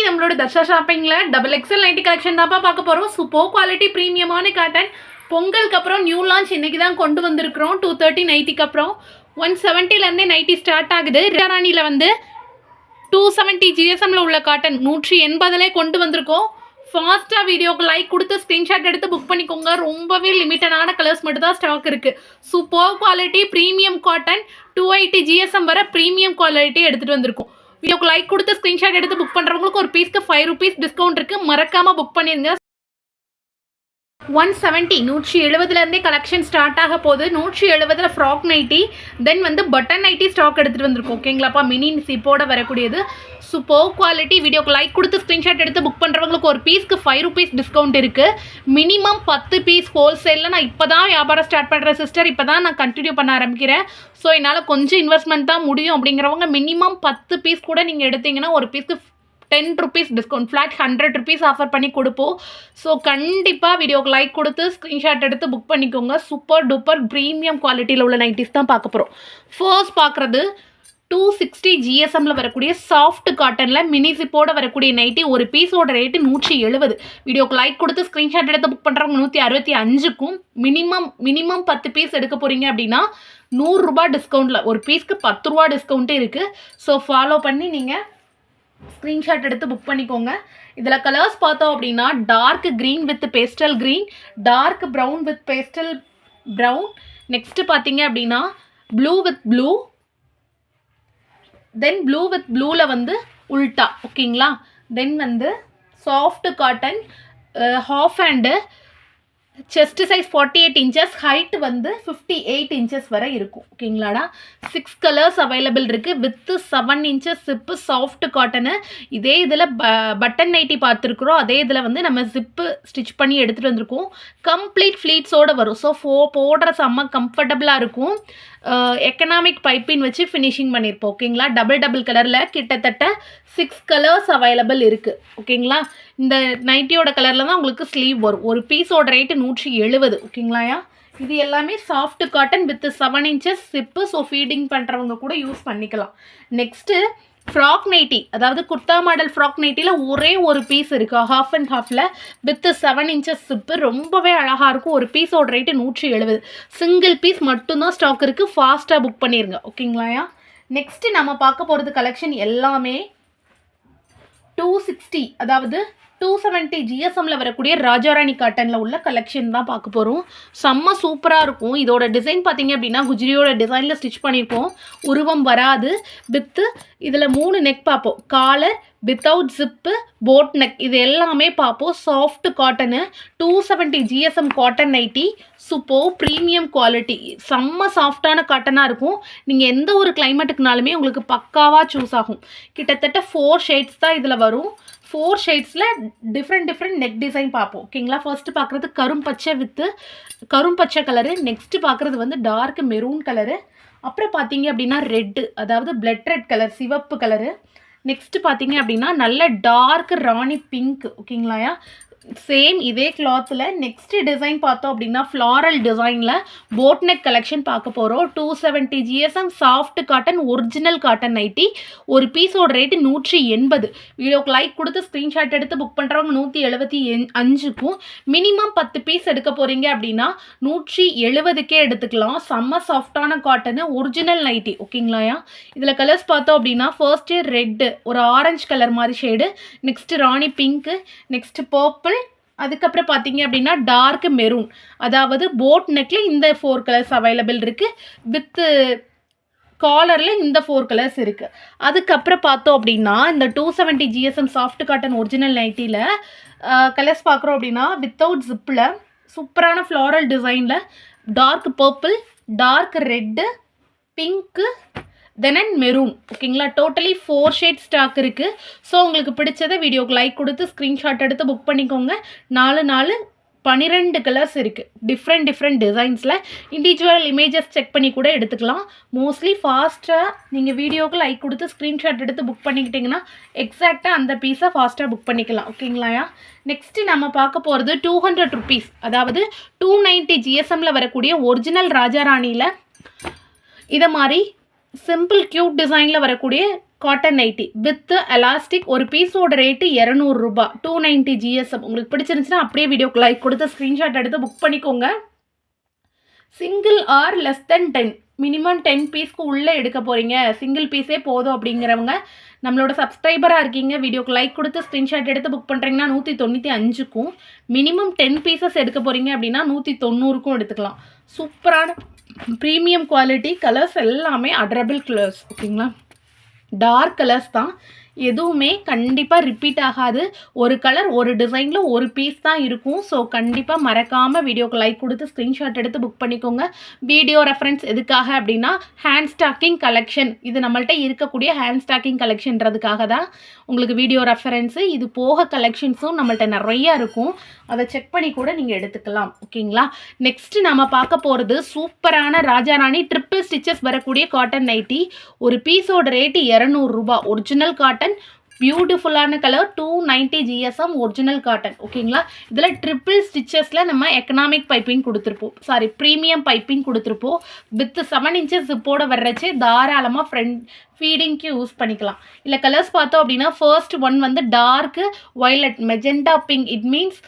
இன்னைக்கு நம்மளோட தர்ஷா ஷாப்பிங்ல டபுள் எக்ஸல் நைட்டி கலெக்ஷன் தான் பார்க்க போறோம். சூப்பர் குவாலிட்டி பிரீமியமான காட்டன். பொங்கலுக்கு அப்புறம் நியூ லான்ச் இன்னைக்கு தான் கொண்டு வந்திருக்கிறோம். 230 நைட்டிக்கு அப்புறம் 170ல இருந்தே நைட்டி ஸ்டார்ட் ஆகுது. ராணியில் வந்து 270 ஜிஎஸ்எம்ல உள்ள காட்டன் 180லே கொண்டு வந்திருக்கோம். ஃபாஸ்ட்டாக வீடியோக்கு லைக் கொடுத்து ஸ்க்ரீன்ஷாட் எடுத்து புக் பண்ணிக்கோங்க. ரொம்பவே லிமிட்டடான கலர்ஸ் மட்டும் தான் ஸ்டாக் இருக்குது. Super quality premium cotton 280 GSM வர ப்ரீமியம் குவாலிட்டி எடுத்துகிட்டு வந்திருக்கோம். வீடியோக்கு லைக் கொடுத்து ஸ்க்ரீன்ஷாட் எடுத்து புக் பண்ணுறவங்களுக்கு ஒரு பீஸ்க்கு 5 rupees டிஸ்கவுண்ட் இருக்குது. மறக்காமல் புக் பண்ணிடுங்க. 170 170லேருந்தே கலெக்ஷன் ஸ்டார்ட் ஆக போகுது. 170ல் ஃப்ராக் நைட்டி, தென் வந்து பட்டன் நைட்டி ஸ்டாக் எடுத்துகிட்டு வந்திருக்கோம். ஓகேங்களாப்பா, மினி சிப்போட வரக்கூடியது. Super quality. வீடியோக்கு லைக் கொடுத்து ஸ்க்ரீன்ஷாட் எடுத்து புக் பண்ணுறவங்களுக்கு ஒரு பீஸ்க்கு 5 rupees டிஸ்கவுண்ட் இருக்குது. மினிமம் 10 பீஸ் ஹோல்சேலில் நான் இப்போ தான் வியாபாரம் ஸ்டார்ட் பண்ணுறேன் சிஸ்டர். இப்போ தான் நான் கண்டினியூ பண்ண ஆரம்பிக்கிறேன். ஸோ என்னால் கொஞ்சம் இன்வெஸ்ட்மெண்ட் தான் முடியும் அப்படிங்கிறவங்க மினிமம் 10 பீஸ் கூட நீங்கள் எடுத்தீங்கன்னா ஒரு பீஸ்க்கு 10 rupees discount, flat 100 rupees offer பண்ணி கொடுப்போம். ஸோ கண்டிப்பாக வீடியோக்கு லைக் கொடுத்து ஸ்க்ரீன்ஷாட் எடுத்து புக் பண்ணிக்கோங்க. சூப்பர் டூப்பர் ப்ரீமியம் குவாலிட்டியில் உள்ள நைட்டிஸ் தான் பார்க்க போகிறோம். ஃபர்ஸ்ட் பார்க்குறது 260 ஜிஎஸ்எம்மில் வரக்கூடிய சாஃப்ட் காட்டனில் மினி சிப்போட வரக்கூடிய நைட்டி. ஒரு பீஸோட ரேட்டு 170. வீடியோக்கு லைக் கொடுத்து ஸ்க்ரீன்ஷாட் எடுத்து புக் பண்ணுறவங்க 165க்கும் மினிமம் 10 பீஸ் எடுக்க போகிறீங்க அப்படின்னா 100 ரூபாய் டிஸ்கவுண்ட்டில் ஒரு பீஸ்க்கு 10 ரூபா டிஸ்கவுண்ட்டே இருக்குது. ஸோ ஃபாலோ பண்ணி நீங்கள் ஸ்க்ரீன்ஷாட் எடுத்து புக் பண்ணிக்கோங்க. இதில் கலர்ஸ் பார்த்தோம் அப்படின்னா dark green with pastel green, dark brown with pastel brown, next பார்த்தீங்க அப்படின்னா blue with blue, then blue with ப்ளூவில் வந்து உல்ட்டா. ஓகேங்களா, தென் வந்து soft cotton, half hand, chest size 48 inches, height வந்து 58 inches வரை இருக்கும். ஓகேங்களாடா, 6 கலர்ஸ் அவைலபிள் இருக்குது. With 7 inches zip, soft cotton. இதே இதில் பட்டன் நைட்டி பார்த்துருக்குறோம். அதே இதில் வந்து நம்ம ஜிப்பு ஸ்டிச் பண்ணி எடுத்துகிட்டு வந்திருக்கோம். கம்ப்ளீட் ஃப்ளீட்ஸோடு வரும். ஸோ போடுற செம்ம கம்ஃபர்டபுளாக இருக்கும். எக்கனாமிக் பைப்பின் வச்சு ஃபினிஷிங் பண்ணியிருப்போம். ஓகேங்களா, டபுள் கலரில் கிட்டத்தட்ட 6 கலர்ஸ் அவைலபிள் இருக்குது. ஓகேங்களா, இந்த நைட்டியோட கலரில் தான் உங்களுக்கு ஸ்லீவ் வரும். ஒரு பீஸோட ரேட்டு 170. ஓகேங்களாயா, இது எல்லாமே soft cotton with 7 inches zip. So feeding பண்ணுறவங்க கூட யூஸ் பண்ணிக்கலாம். நெக்ஸ்ட்டு ஃப்ராக் நைட்டி, அதாவது குர்தா மாடல் ஃப்ராக் நைட்டியில் ஒரே ஒரு பீஸ் இருக்குது, ஹாஃப் அண்ட் ஹாஃபில் வித் 7 inches சிப்பு. ரொம்பவே அழகாக இருக்கும். ஒரு பீஸோட ரேட்டு 170. சிங்கிள் பீஸ் மட்டும்தான் ஸ்டாக் இருக்குது. ஃபாஸ்ட்டாக புக் பண்ணிடுங்க. ஓகேங்களாயா, நெக்ஸ்ட்டு நம்ம பார்க்க போகிறது கலெக்ஷன் எல்லாமே 260 அதாவது 270 ஜிஎஸ்எம்மில் வரக்கூடிய ராஜாராணி காட்டனில் உள்ள கலெக்ஷன் தான் பார்க்க போகிறோம். செம்ம சூப்பராக இருக்கும். இதோட டிசைன் பார்த்தீங்க அப்படின்னா குஜ்ரியோட டிசைனில் ஸ்டிச் பண்ணியிருப்போம். உருவம் வராது. வித்து இதில் 3 நெக் பார்ப்போம். Collar, without zip, boat neck, இது எல்லாமே பார்ப்போம். Soft cotton 270 GSM cotton nighty. Super premium quality, செம்ம சாஃப்டான காட்டனாக இருக்கும். நீங்கள் எந்த ஒரு கிளைமேட்டுக்குனாலுமே உங்களுக்கு பக்காவாக சூஸ் ஆகும். கிட்டத்தட்ட 4 ஷேட்ஸ் தான் இதில் வரும். 4 ஷேட்ஸில் டிஃப்ரெண்ட் நெக் டிசைன் பார்ப்போம். ஓகேங்களா, ஃபர்ஸ்ட்டு பார்க்குறது கரும்பச்சை வித்து கரும்பச்சை கலரு. நெக்ஸ்ட்டு பார்க்குறது வந்து டார்க் மெரூன் கலரு. அப்புறம் பார்த்தீங்க அப்படின்னா ரெட்டு, அதாவது பிளட் ரெட் கலர், சிவப்பு கலரு. நெக்ஸ்ட்டு பார்த்தீங்க அப்படின்னா நல்ல டார்க் ராணி பிங்க். ஓகேங்களாயா, சேம் இதே கிளாத்தில் நெக்ஸ்ட் டிசைன் பார்த்தோம் அப்படின்னா ஃப்ளாரல் டிசைனில் போட் நெக் கலெக்ஷன் பார்க்க போகிறோம். 270 GSM soft cotton original cotton nighty. ஒரு பீஸோட ரேட்டு 180. வீடியோக்கு லைக் கொடுத்து ஸ்க்ரீன்ஷாட் எடுத்து புக் பண்ணுறவங்க 175க்கும் மினிமம் 10 பீஸ் எடுக்க போகிறீங்க அப்படின்னா 170க்கே எடுத்துக்கலாம். செம்ம சாஃப்டான காட்டனு ஒரிஜினல் நைட்டி. ஓகேங்களாயா, இதில் கலர்ஸ் பார்த்தோம் அப்படின்னா ஃபர்ஸ்ட்டு ரெட்டு, ஒரு ஆரஞ்சு கலர் மாதிரி ஷேடு, நெக்ஸ்ட்டு ராணி பிங்க்கு, நெக்ஸ்ட்டு பர்பிள், அதுக்கப்புறம் பார்த்தீங்க அப்படின்னா டார்க் மெரூன். அதாவது போட் நெக்கில் இந்த 4 கலர்ஸ் அவைலபிள் இருக்குது. வித்து காலரில் இந்த 4 கலர்ஸ் இருக்குது. அதுக்கப்புறம் பார்த்தோம் அப்படின்னா இந்த 270 ஜிஎஸ்எம் சாஃப்ட் காட்டன் ஒரிஜினல் நைட்டியில் கலர்ஸ் பார்க்குறோம் அப்படின்னா வித்தவுட் ஜிப்பில் சூப்பரான ஃப்ளாரல் டிசைனில் dark purple, dark red, pink, then and maroon. ஓகேங்களா, டோட்டலி 4 ஷேட் ஸ்டாக் இருக்குது. ஸோ உங்களுக்கு பிடிச்சதை வீடியோக்கு லைக் கொடுத்து ஸ்க்ரீன்ஷாட் எடுத்து புக் பண்ணிக்கோங்க. 12 கலர்ஸ் இருக்குது. டிஃப்ரெண்ட் டிசைன்ஸில் இண்டிவிஜுவல் இமேஜஸ் செக் பண்ணி கூட எடுத்துக்கலாம். மோஸ்ட்லி ஃபாஸ்ட்டாக நீங்கள் வீடியோக்கு லைக் கொடுத்து ஸ்க்ரீன்ஷாட் எடுத்து புக் பண்ணிக்கிட்டிங்கன்னா எக்ஸாக்டாக அந்த பீஸை ஃபாஸ்ட்டாக புக் பண்ணிக்கலாம். ஓகேங்களாயா, நெக்ஸ்ட்டு நம்ம பார்க்க போகிறது 200 rupees, அதாவது 290 ஜிஎஸ்எம்மில் வரக்கூடிய ஒரிஜினல் ராஜாராணியில் இதை மாதிரி சிம்பிள் கியூட் டிசைனில் வரக்கூடிய காட்டன் நைட்டி வித் எலாஸ்டிக். ஒரு பீஸோட ரேட்டு 200 ரூபா, 290 GSM. உங்களுக்கு பிடிச்சிருந்துச்சுன்னா அப்படியே வீடியோக்கு லைக் கொடுத்து ஸ்க்ரீன்ஷாட் எடுத்து புக் பண்ணிக்கோங்க. Single or less than 10, minimum 10 பீஸ்க்கு உள்ளே எடுக்க போகிறீங்க, சிங்கிள் பீஸே போதும் அப்படிங்கிறவங்க நம்மளோட சப்ஸ்கிரைபராக இருக்கீங்க, வீடியோக்கு லைக் கொடுத்து ஸ்க்ரீன்ஷாட் எடுத்து புக் பண்ணுறீங்கன்னா 195க்கும், மினிமம் 10 பீசஸ் எடுக்க போகிறீங்க அப்படின்னா 190க்கும் எடுத்துக்கலாம். சூப்பரான ப்ரீமியம் குவாலிட்டி, கலர்ஸ் எல்லாமே அட்ரபிள் கலர்ஸ். ஓகேங்களா, டார்க் கலர்ஸ் தான், எதுவுமே கண்டிப்பாக ரிப்பீட் ஆகாது. ஒரு கலர் ஒரு டிசைனில் ஒரு பீஸ் தான் இருக்கும். ஸோ கண்டிப்பாக மறக்காமல் வீடியோக்கு லைக் கொடுத்து ஸ்க்ரீன்ஷாட் எடுத்து புக் பண்ணிக்கோங்க. வீடியோ ரெஃபரன்ஸ் எதுக்காக அப்படின்னா ஹேண்ட் ஸ்டாக்கிங் கலெக்ஷன், இது நம்மள்ட்ட இருக்கக்கூடிய ஹேண்ட் ஸ்டாக்கிங் கலெக்ஷன்றதுக்காக தான் உங்களுக்கு வீடியோ ரெஃபரன்ஸு. இது போக கலெக்ஷன்ஸும் நம்மள்ட்ட நிறையா இருக்கும், அதை செக் பண்ணி கூட நீங்கள் எடுத்துக்கலாம். ஓகேங்களா, நெக்ஸ்ட்டு நம்ம பார்க்க போகிறது சூப்பரான ராஜாராணி ட்ரிப்பிள் ஸ்டிச்சஸ் வரக்கூடிய காட்டன் நைட்டி. ஒரு பீஸோட ரேட்டு 200 ரூபா. ஒரிஜினல் காட்டன், பியூட்டிஃபுல்லான கலர், 290 GSM ஒரிஜினல் காட்டன். ஓகேங்களா, இதில் ட்ரிப்பிள் ஸ்டிச்சஸில் நம்ம எக்கனாமிக் பைப்பிங் கொடுத்துருப்போம், சாரி ப்ரீமியம் பைப்பிங் கொடுத்துருப்போம். வித் 7 inches ஜிப்போட வர்றச்சு தாராளமாக ஃபீடிங்க்கு யூஸ் பண்ணிக்கலாம். இல்லை கலர்ஸ் பார்த்தோம் அப்படின்னா ஃபர்ஸ்ட் ஒன் வந்து dark violet magenta pink, it means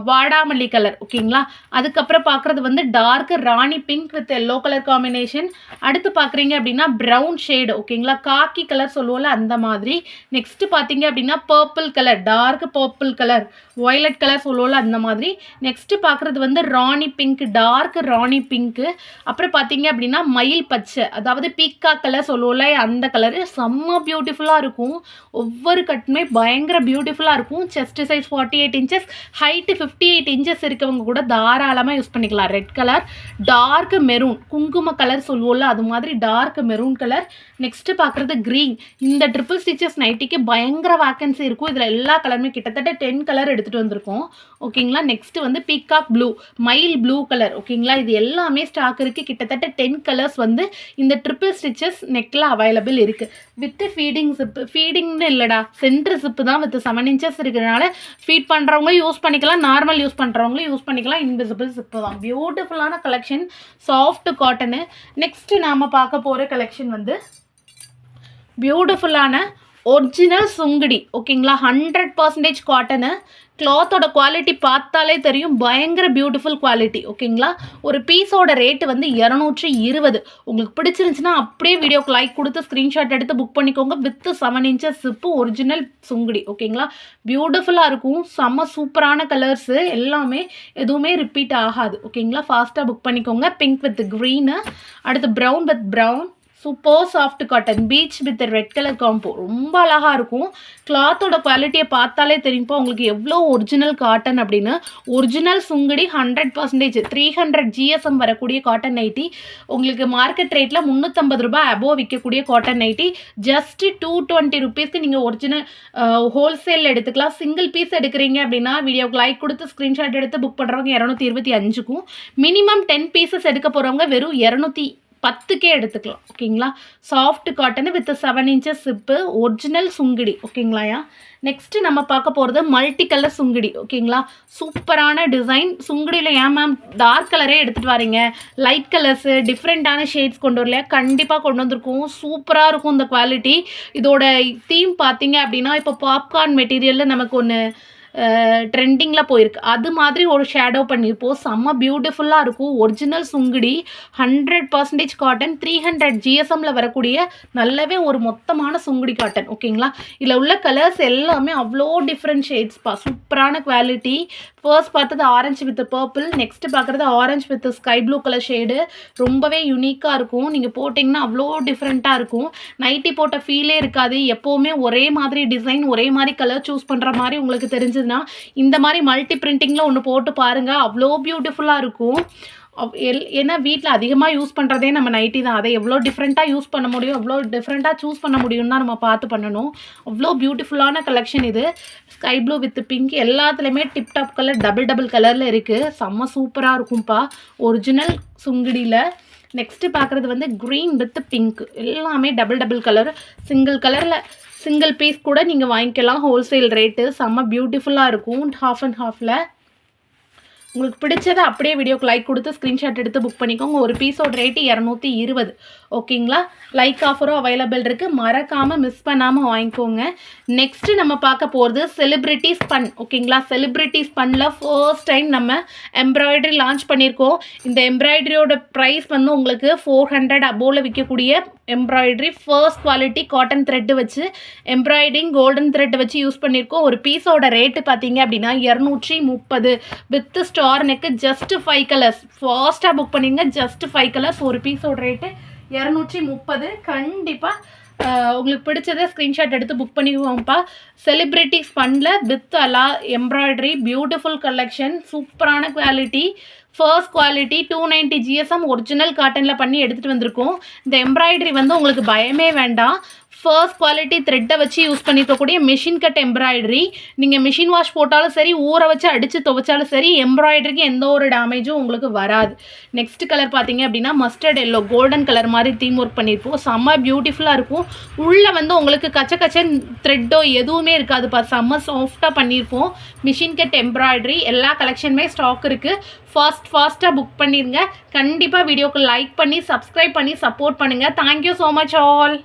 வாடாமல்லி கலர். ஓகேங்களா, அதுக்கப்புறம் பார்க்குறது வந்து dark rani pink with yellow colour combination. அடுத்து பார்க்குறீங்க அப்படின்னா ப்ரௌன் ஷேடு. ஓகேங்களா, காக்கி கலர் சொல்லுவோம்ல அந்த மாதிரி. நெக்ஸ்ட்டு பார்த்தீங்க அப்படின்னா purple colour, dark purple colour, violet colour சொல்லுவோம்ல அந்த மாதிரி. நெக்ஸ்ட்டு பார்க்குறது வந்து ராணி பிங்க், டார்க் ராணி பிங்க்கு. அப்புறம் பார்த்தீங்க அப்படின்னா மயில் பச்சை, அதாவது பீக்கா கலர் சொல்லுவோம்ல அந்த கலரு, செம்ம பியூட்டிஃபுல்லாக இருக்கும். ஒவ்வொரு கட்டுமே பயங்கர பியூட்டிஃபுல்லாக இருக்கும். Chest size 48 inches, height 58 inches இருக்கவங்க கூட தாராளமாக யூஸ் பண்ணிக்கலாம். ரெட் கலர், டார்க் மெரூன், குங்கும கலர் சொல்லுவோம்ல அது மாதிரி டார்க் மெரூன் கலர். நெக்ஸ்ட்டு பார்க்குறது க்ரீன். இந்த ட்ரிப்பிள் ஸ்டிச்சஸ் நைட்டிக்கு பயங்கர வேக்கன்சி இருக்கும். இதில் எல்லா கலருமே கிட்டத்தட்ட 10 கலர் எடுத்துகிட்டு வந்திருக்கோம். ஓகேங்களா, நெக்ஸ்ட்டு வந்து பீகாக் ப்ளூ, மயில் ப்ளூ கலர். ஓகேங்களா, இது எல்லாமே ஸ்டாக் இருக்குது. கிட்டத்தட்ட 10 கலர்ஸ் வந்து இந்த ட்ரிப்பிள் ஸ்டிச்சஸ் நெக்கில் அவைலபிள் இருக்குது. வித் ஃபீடிங் ஜிப்பு, ஃபீடிங்னு இல்லைடா, சென்டர் ஜிப்பு தான் வித் 7 inches இருக்கிறதுனால ஃபீட் பண்ணுறவங்க யூஸ் பண்ணிக்கலாம், நார்மல் யூஸ் பண்ணுறவங்களும் யூஸ் பண்ணிக்கலாம். இன்விசிபிள் ஜிப்பு தான். பியூட்டிஃபுல்லான கலெக்ஷன், சாஃப்ட் காட்டனு. நெக்ஸ்ட்டு நாம் பார்க்க போகிற கலெக்ஷன் வந்து பியூட்டிஃபுல்லான ஒரிஜினல் சுங்குடி. ஓகேங்களா, 100% காட்டனு. கிளாத்தோட குவாலிட்டி பார்த்தாலே தெரியும், பயங்கர பியூட்டிஃபுல் குவாலிட்டி. ஓகேங்களா, ஒரு பீஸோட ரேட்டு வந்து 220. உங்களுக்கு பிடிச்சிருந்துச்சுன்னா அப்படியே வீடியோக்கு லைக் கொடுத்து ஸ்க்ரீன்ஷாட் எடுத்து புக் பண்ணிக்கோங்க. With 7 inches zip, original Sungudi. ஓகேங்களா, பியூட்டிஃபுல்லாக இருக்கும். செம்ம சூப்பரான கலர்ஸு, எல்லாமே எதுவுமே ரிப்பீட் ஆகாது. ஓகேங்களா, ஃபாஸ்ட்டாக புக் பண்ணிக்கோங்க. பிங்க் வித் க்ரீனு, அடுத்து brown with brown, super soft cotton, beach with red colour combo, ரொம்ப அழகாக இருக்கும். கிளாத்தோட குவாலிட்டியை பார்த்தாலே தெரியும்ப்பா உங்களுக்கு எவ்வளோ ஒரிஜினல் காட்டன் அப்படின்னு. ஒரிஜினல் சுங்குடி 100%, 300 GSM வரக்கூடிய காட்டன் நைட்டி. உங்களுக்கு மார்க்கெட் ரேட்டில் 350 ரூபாய் அபோவ் விற்கக்கூடிய காட்டன் நைட்டி ஜஸ்ட்டு 220 rupeesக்கு நீங்கள் ஒரிஜினல் ஹோல்சேல் எடுத்துக்கலாம். சிங்கிள் பீஸ் எடுக்கிறீங்க அப்படின்னா வீடியோக்கு லைக் கொடுத்து ஸ்க்ரீன்ஷாட் எடுத்து புக் பண்ணுறவங்க 225க்கும், மினிமம் 10 பீசஸ் எடுக்க போகிறவங்க வெறும் 210க்கே எடுத்துக்கலாம். ஓகேங்களா, soft cotton with 7 inches zip, original Sungudi. ஓகேங்களாயா, நெக்ஸ்ட்டு நம்ம பார்க்க போகிறது மல்டி கலர் சுங்குடி. ஓகேங்களா, சூப்பரான டிசைன். சுங்குடியில் ஏன் மேம் டார்க் கலரே எடுத்துகிட்டு வரீங்க, லைட் கலர்ஸு டிஃப்ரெண்ட்டான ஷேட்ஸ் கொண்டு வரலையா? கண்டிப்பாக கொண்டு வந்திருக்கோம். சூப்பராக இருக்கும் இந்த குவாலிட்டி. இதோட தீம் பார்த்தீங்க அப்படின்னா இப்போ பாப்கார்ன் மெட்டீரியலில் நமக்கு ஒன்று ட்ரெண்டிங்கில் போயிருக்கு, அது மாதிரி ஒரு ஷேடோ பண்ணியிருப்போம். செம்ம பியூட்டிஃபுல்லாக இருக்கும். ஒரிஜினல் சுங்குடி, 100% காட்டன், 300 GSMல வரக்கூடிய நல்லாவே ஒரு மொத்தமான சுங்குடி காட்டன். ஓகேங்களா, இதில் உள்ள கலர்ஸ் எல்லாமே அவ்வளோ டிஃப்ரெண்ட் ஷேட்ஸ்ப்பா, சூப்பரான குவாலிட்டி. ஃபர்ஸ்ட் பார்த்தது ஆரஞ்சு வித் பர்பிள், நெக்ஸ்ட்டு பார்க்குறது orange with sky blue colour shade. ரொம்பவே யூனிக்காக இருக்கும். நீங்கள் போட்டிங்கன்னா அவ்வளோ டிஃப்ரெண்ட்டாக இருக்கும். நைட்டி போட்ட ஃபீலே இருக்காது. எப்போவுமே ஒரே மாதிரி டிசைன், ஒரே மாதிரி கலர் சூஸ் பண்ணுற மாதிரி உங்களுக்கு தெரிஞ்சதுன்னா இந்த மாதிரி மல்டி பிரிண்டிங்கில் ஒன்று போட்டு பாருங்கள், அவ்வளோ பியூட்டிஃபுல்லாக இருக்கும். ஏன்னா வீட்டில் அதிகமாக யூஸ் பண்ணுறதே நம்ம நைட்டி தான். அதை எவ்வளோ டிஃப்ரெண்ட்டாக யூஸ் பண்ண முடியும், எவ்வளோ டிஃப்ரெண்ட்டாக சூஸ் பண்ண முடியும்னு தான் நம்ம பார்த்து பண்ணணும். அவ்வளோ பியூட்டிஃபுல்லான கலெக்ஷன் இது. ஸ்கை ப்ளூ வித் பிங்க், எல்லாத்துலேயுமே டிப்டாப் கலர், டபுள் கலரில் இருக்குது. செம்ம சூப்பராக இருக்கும்ப்பா ஒரிஜினல் சுங்குடியில். நெக்ஸ்ட்டு பார்க்குறது வந்து க்ரீன் வித் பிங்க், எல்லாமே டபுள் கலர். சிங்கிள் பீஸ் கூட நீங்கள் வாங்கிக்கலாம், ஹோல்சேல் ரேட்டு. செம்ம பியூட்டிஃபுல்லாக இருக்கும். ஹாஃப் அண்ட் ஹாஃபில் உங்களுக்கு பிடிச்சதை அப்படியே வீடியோக்கு லைக் கொடுத்து ஸ்க்ரீன்ஷாட் எடுத்து புக் பண்ணிக்கோங்க. ஒரு பீஸோட ரேட்டு 220. ஓகேங்களா. லைக் ஆஃபரும் அவைலபிள் இருக்குது, மறக்காமல் மிஸ் பண்ணாமல் வாங்கிக்கோங்க. நெக்ஸ்ட்டு நம்ம பார்க்க போகிறது செலிப்ரிட்டி ஸ்பன். ஓகேங்களா, செலிப்ரிட்டி ஸ்பன்னில் ஃபர்ஸ்ட் டைம் நம்ம எம்ப்ராய்டரி லான்ச் பண்ணியிருக்கோம். இந்த எம்ப்ராய்டரியோட ப்ரைஸ் வந்து உங்களுக்கு 400 அபோவில் விற்கக்கூடிய embroidery first quality cotton thread வச்சு எம்ப்ராய்டிங் கோல்டன் த்ரெட் வச்சு யூஸ் பண்ணியிருக்கோம். ஒரு பீஸோட ரேட்டு பார்த்தீங்க அப்படின்னா 230 with star neck, just 5 colours. ஃபாஸ்ட்டாக புக் பண்ணிங்க, ஜஸ்ட் 5 கலர்ஸ். ஒரு பீஸோட ரேட்டு 230. கண்டிப்பாக உங்களுக்கு பிடிச்சதை ஸ்க்ரீன்ஷாட் எடுத்து புக் பண்ணிக்குவோம்ப்பா. செலிப்ரிட்டி ஸ்பன்னில் வித் அலா எம்ப்ராய்டரி பியூட்டிஃபுல் கலெக்ஷன், சூப்பரான quality, first quality 290 GSM original காட்டனில் பண்ணி எடுத்துகிட்டு வந்திருக்கோம். இந்த எம்ப்ராய்டரி வந்து உங்களுக்கு பயமே வேண்டாம். ஃபர்ஸ்ட் குவாலிட்டி த்ரெட்டை வச்சு யூஸ் பண்ணிக்கக்கூடிய மிஷின் கட் எம்ப்ராய்டரி. நீங்கள் மிஷின் வாஷ் போட்டாலும் சரி, ஊற வச்சு அடித்து துவைச்சாலும் சரி, எம்ப்ராய்டரிக்கு எந்த ஒரு டேமேஜும் உங்களுக்கு வராது. நெக்ஸ்ட் கலர் பார்த்தீங்க அப்படின்னா மஸ்டர்ட் எல்லோ, கோல்டன் கலர் மாதிரி தீம் ஒர்க் பண்ணியிருப்போம். செம்ம பியூட்டிஃபுல்லாக இருக்கும். உள்ளே வந்து உங்களுக்கு கச்ச கச்சன் த்ரெட்டோ எதுவுமே இருக்காதுப்பா, செம்ம சாஃப்டாக பண்ணியிருப்போம். மிஷின் கட் எம்ப்ராய்டரி எல்லா கலெக்ஷனுமே ஸ்டாக் இருக்குது. ஃபாஸ்ட்டாக புக் பண்ணிடுங்க. கண்டிப்பாக வீடியோக்கு லைக் பண்ணி சப்ஸ்கிரைப் பண்ணி சப்போர்ட் பண்ணுங்கள். Thank you so much all.